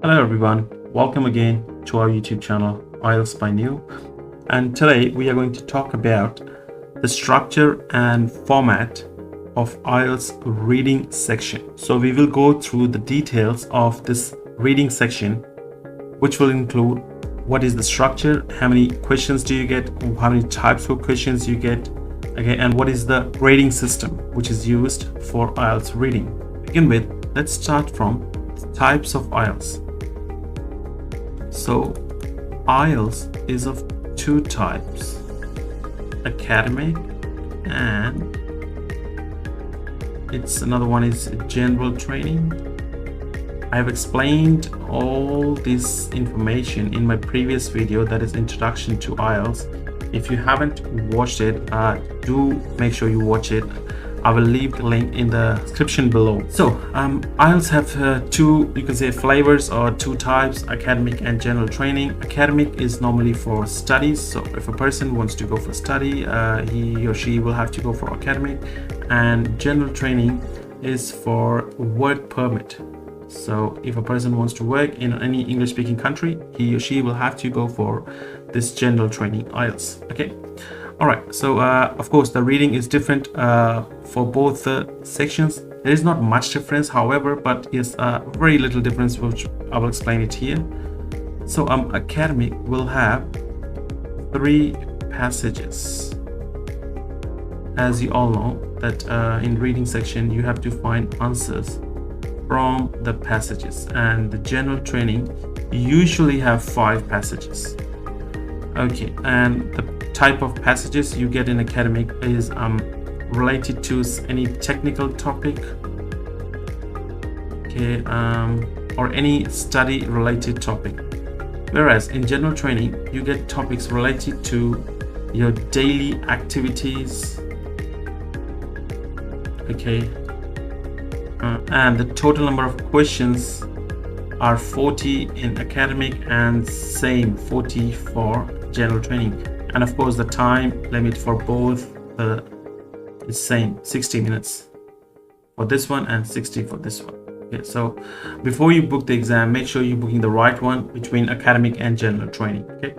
Hello everyone, welcome again to our YouTube channel IELTS by NEIL, and today we are going to talk about the structure and format of IELTS reading section. So we will go through the details of this reading section, which will include what is the structure, how many questions do you get, how many types of questions you get, okay, and what is the grading system which is used for IELTS reading. To begin with, let's start from types of IELTS. So IELTS is of two types, academic and another one is general training. I have explained all this information in my previous video, that is introduction to IELTS. If you haven't watched it, do make sure you watch it. I will leave the link in the description below. So IELTS have two, you can say, flavors or two types, academic and general training. Academic is normally for studies, so if a person wants to go for study, he or she will have to go for academic. And general training is for work permit. So if a person wants to work in any English speaking country, he or she will have to go for this general training IELTS. Okay. All right, so of course the reading is different for both sections. There is not much difference, however, but is very little difference, which I will explain it here. So academic will have 3 passages. As you all know that in reading section you have to find answers from the passages, and the general training usually have 5 passages. Okay, and the type of passages you get in academic is related to any technical topic, okay, or any study related topic, whereas in general training you get topics related to your daily activities, okay, and the total number of questions are 40 in academic and same 40 for general training. And of course the time limit for both is same, 60 minutes for this one and 60 for this one. Okay, so before you book the exam, make sure you're booking the right one between academic and general training. Okay,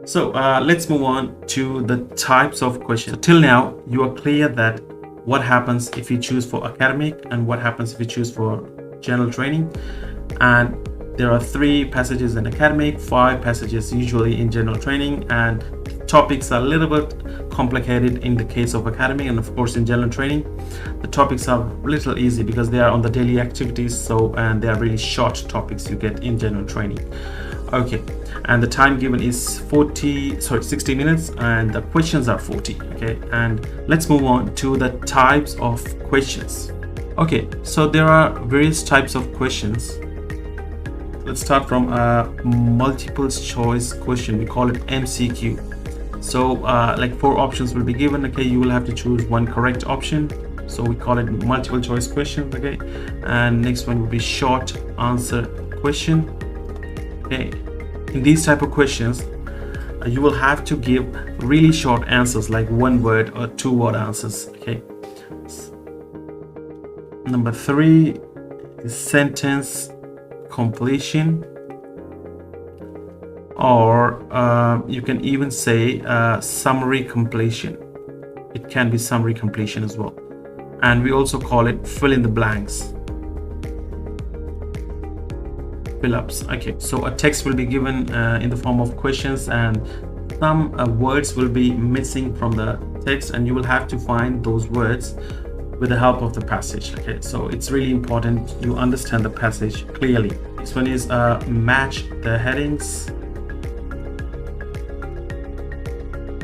so let's move on to the types of questions. So till now you are clear that what happens if you choose for academic and what happens if you choose for general training. And there are 3 passages in academic, 5 passages usually in general training, and topics are a little bit complicated in the case of academic, and of course in general training the topics are a little easy because they are on the daily activities, so and they are really short topics you get in general training. Okay, and the time given is 60 minutes, and the questions are 40. Okay, and let's move on to the types of questions. Okay, so there are various types of questions. Let's start from a multiple choice question. We call it MCQ. So like 4 options will be given. Okay, you will have to choose one correct option, so we call it multiple choice question. Okay, and next one will be short answer question. Okay, in these type of questions you will have to give really short answers, like 1 word or 2 word answers. Okay, number 3 is sentence completion, or you can even say summary completion. It can be summary completion as well, and we also call it fill in the blanks, fill-ups. Okay, so a text will be given in the form of questions, and some words will be missing from the text, and you will have to find those words with the help of the passage. Okay, so it's really important you understand the passage clearly. This one is match the headings.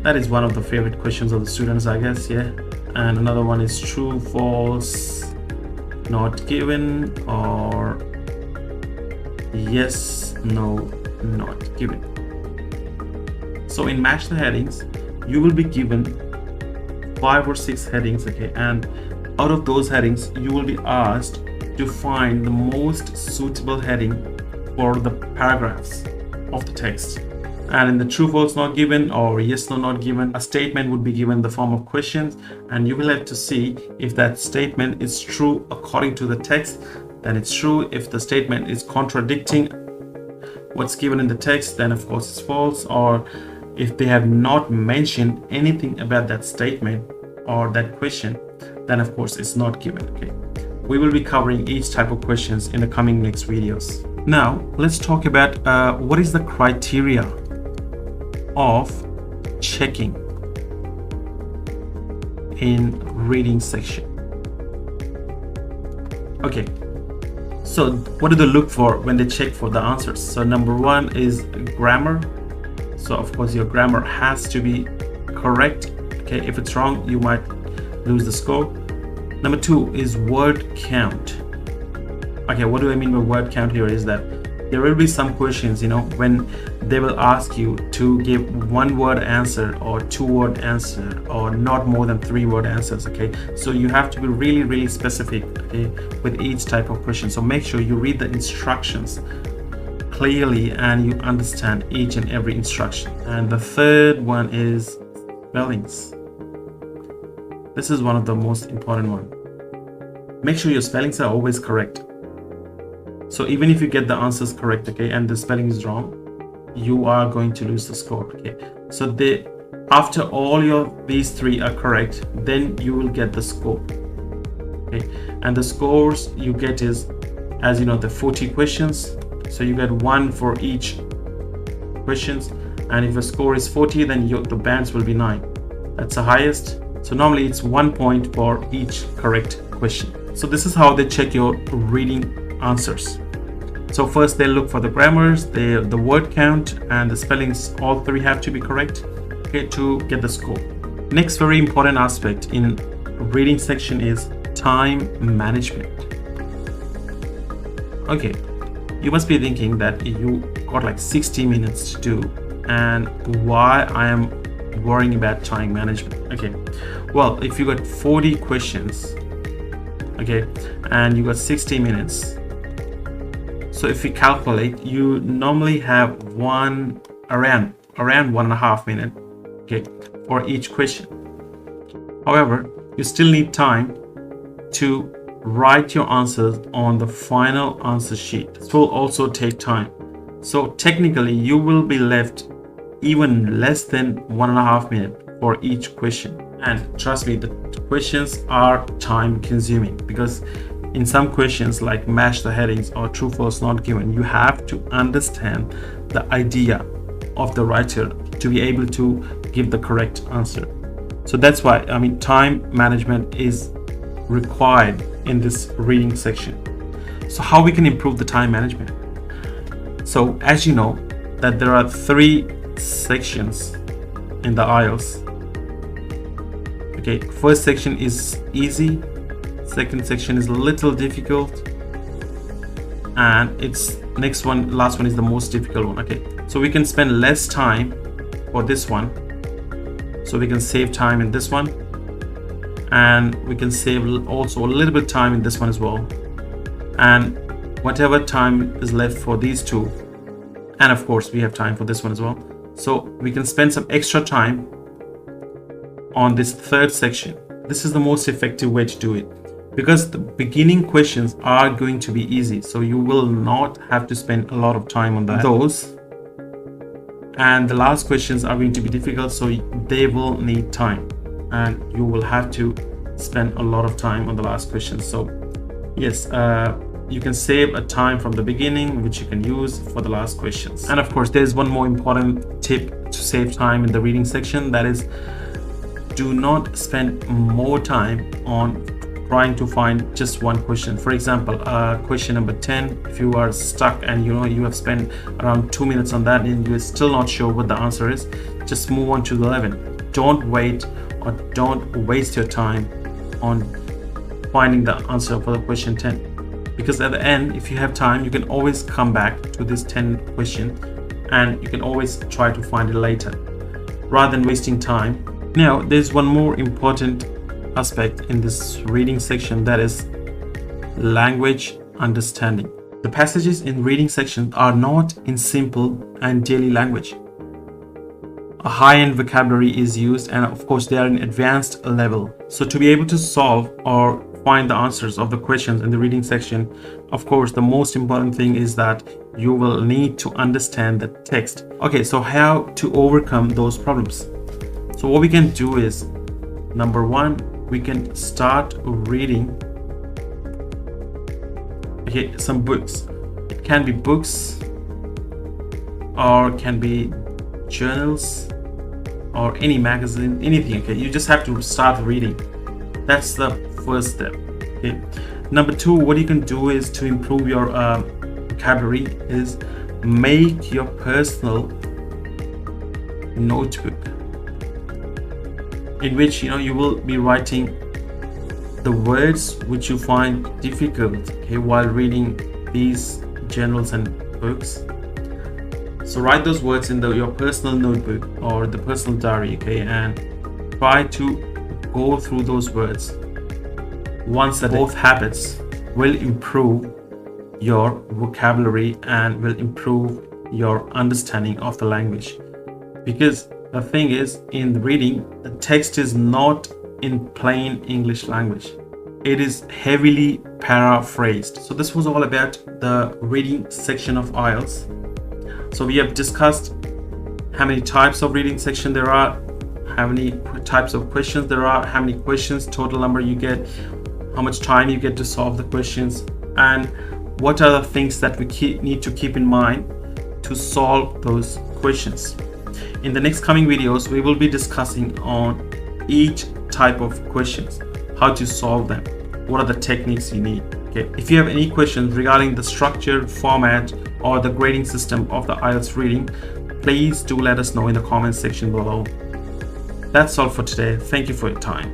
That is one of the favorite questions of the students, I guess. Yeah, and another one is true, false, not given, or yes, no, not given. So in match the headings you will be given 5 or 6 headings. Okay, and out of those headings you will be asked to find the most suitable heading for the paragraphs of the text. And in the true false not given or yes no not given, a statement would be given in the form of questions, and you will have to see if that statement is true according to the text. then it's true. If the statement is contradicting what's given in the text, then of course it's false. Or if they have not mentioned anything about that statement or that question, then of course it's not given. Okay, we will be covering each type of questions in the coming next videos. Now let's talk about what is the criteria of checking in reading section. Okay, so what do they look for when they check for the answers? So number one is grammar. So of course your grammar has to be correct. Okay, if it's wrong, you might lose the score. Number two is word count. Okay, what do I mean by word count here is that there will be some questions, when they will ask you to give one word answer or 2-word answer or not more than 3-word answers. Okay, so you have to be really specific, okay, with each type of question. So make sure you read the instructions clearly and you understand each and every instruction. And the third one is spellings. This is one of the most important one. Make sure your spellings are always correct. So even if you get the answers correct, okay, and the spelling is wrong, you are going to lose the score. Okay, so after all these 3 are correct, then you will get the score. Okay, and the scores you get is, as you know, the 40 questions. So you get 1 for each questions, and if a score is 40, then the bands will be 9. That's the highest. So normally it's 1 point for each correct question. So this is how they check your reading answers. So first they look for the grammars, the word count, and the spellings. All 3 have to be correct, okay, to get the score. Next very important aspect in reading section is time management. Okay, you must be thinking that you got like 60 minutes to do, and why I am worrying about time management. Okay, well, if you got 40 questions, okay, and you got 60 minutes, so if you calculate, you normally have around 1.5 minutes, okay, for each question. However, you still need time to write your answers on the final answer sheet. This will also take time. So technically you will be left even less than 1.5 minutes for each question. And trust me, the questions are time consuming, because in some questions like match the headings or true false not given, you have to understand the idea of the writer to be able to give the correct answer. So that's why, time management is required in this reading section. So how we can improve the time management? So as you know that there are 3 sections in the IELTS. Okay, first section is easy, second section is a little difficult, and last one is the most difficult one. Okay, so we can spend less time for this one, so we can save time in this one, and we can save also a little bit time in this one as well, and whatever time is left for these 2, and of course we have time for this one as well, so we can spend some extra time on this third section. This is the most effective way to do it, because the beginning questions are going to be easy, so you will not have to spend a lot of time on those, and the last questions are going to be difficult, so they will need time, and you will have to spend a lot of time on the last question. So yes, you can save a time from the beginning which you can use for the last questions. And of course there's one more important tip to save time in the reading section, that is, do not spend more time on trying to find just one question. For example, question number 10, if you are stuck and you have spent around 2 minutes on that and you're still not sure what the answer is, just move on to the 11. Don't wait or don't waste your time on finding the answer for the question 10, because at the end, if you have time, you can always come back to this 10 question and you can always try to find it later rather than wasting time. Now there's one more important aspect in this reading section, that is language understanding. The passages in reading section are not in simple and daily language. A high-end vocabulary is used, and of course they are in advanced level. So to be able to solve or find the answers of the questions in the reading section. Of course, the most important thing is that you will need to understand the text. Okay, so how to overcome those problems? So what we can do is, number one, we can start reading some books. It can be books or can be journals or any magazine, anything. Okay, you just have to start reading. That's the first step. Okay, number two, what you can do is to improve your vocabulary is make your personal notebook in which you will be writing the words which you find difficult, okay, while reading these journals and books. So write those words in your personal notebook or the personal diary, okay, and try to go through those words. Once a day, both habits will improve your vocabulary and will improve your understanding of the language. Because the thing is, in reading, the text is not in plain English language. It is heavily paraphrased. So this was all about the reading section of IELTS. So we have discussed how many types of reading section there are, how many types of questions there are, how many questions, total number you get, how much time you get to solve the questions, and what are the things that we need to keep in mind to solve those questions. In the next coming videos, we will be discussing on each type of questions, how to solve them, what are the techniques you need. Okay, if you have any questions regarding the structure, format, or the grading system of the IELTS reading, please do let us know in the comment section below. That's all for today. Thank you for your time.